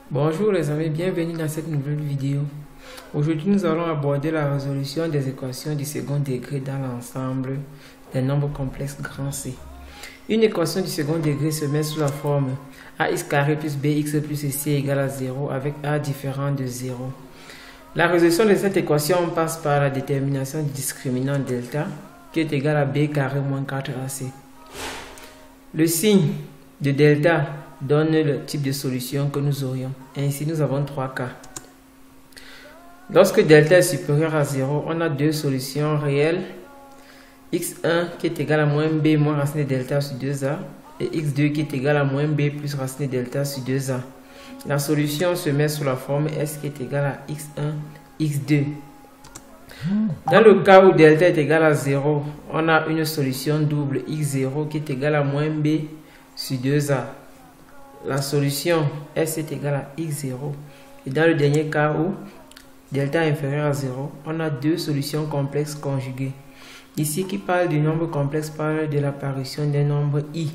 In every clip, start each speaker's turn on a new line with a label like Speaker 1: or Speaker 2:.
Speaker 1: Bonjour les amis, bienvenue dans cette nouvelle vidéo. Aujourd'hui nous allons aborder la résolution des équations du second degré dans l'ensemble des nombres complexes grand C. Une équation du second degré se met sous la forme ax carré plus bx plus c égale à 0 avec a différent de 0. La résolution de cette équation passe par la détermination du discriminant delta qui est égal à b carré moins 4ac. Le signe de delta donne le type de solution que nous aurions. Ainsi, nous avons trois cas. Lorsque delta est supérieur à 0, on a deux solutions réelles. x1 qui est égal à moins b moins racine de delta sur 2a et x2 qui est égal à moins b plus racine de delta sur 2a. La solution se met sous la forme s qui est égal à x1, x2. Dans le cas où delta est égal à 0, on a une solution double x0 qui est égal à moins b sur 2a. La solution S est égale à x0. Et dans le dernier cas où delta est inférieur à 0, on a deux solutions complexes conjuguées. Ici, qui parle du nombre complexe parle de l'apparition d'un nombre i,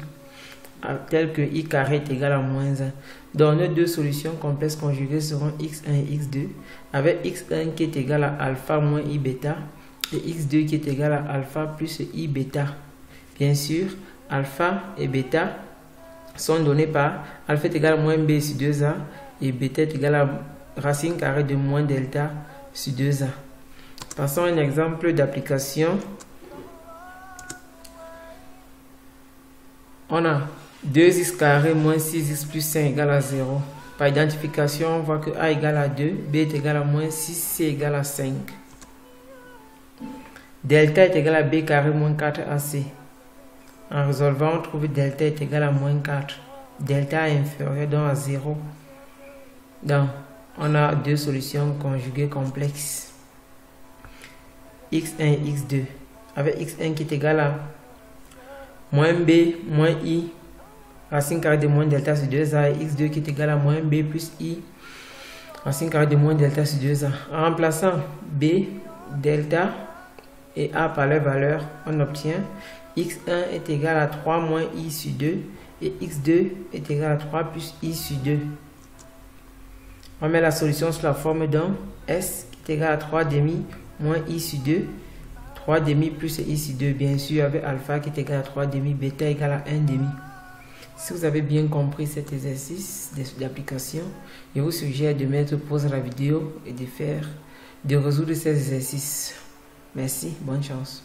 Speaker 1: tel que i carré est égal à moins 1. Donc, nos deux solutions complexes conjuguées seront x1 et x2, avec x1 qui est égal à alpha moins i bêta, et x2 qui est égal à alpha plus i bêta. Bien sûr, alpha et bêta sont donnés par alpha est égal à moins b sur 2a et bêta est égal à racine carrée de moins delta sur 2a. Passons à un exemple d'application. On a 2x carré moins 6x plus 5 égale à 0. Par identification, on voit que a égale à 2, b est égal à moins 6, c égale à 5. Delta est égal à b carré moins 4ac. En résolvant, on trouve delta est égal à moins 4. Delta est inférieur donc à 0. Donc, on a deux solutions conjuguées complexes. x1 et x2. Avec x1 qui est égal à moins b moins i racine carrée de moins delta sur 2a et x2 qui est égal à moins b plus i racine carrée de moins delta sur 2a. En remplaçant b, delta et a par leur valeur, on obtient x1 est égal à 3 moins i sur 2 et x2 est égal à 3 plus i sur 2. On met la solution sous la forme d'un s qui est égal à 3 demi moins i sur 2, 3 demi plus i sur 2, bien sûr avec alpha qui est égal à 3 demi, bêta égal à 1 demi. Si vous avez bien compris cet exercice d'application, je vous suggère de mettre pause à la vidéo et de résoudre ces exercices. Merci, bonne chance.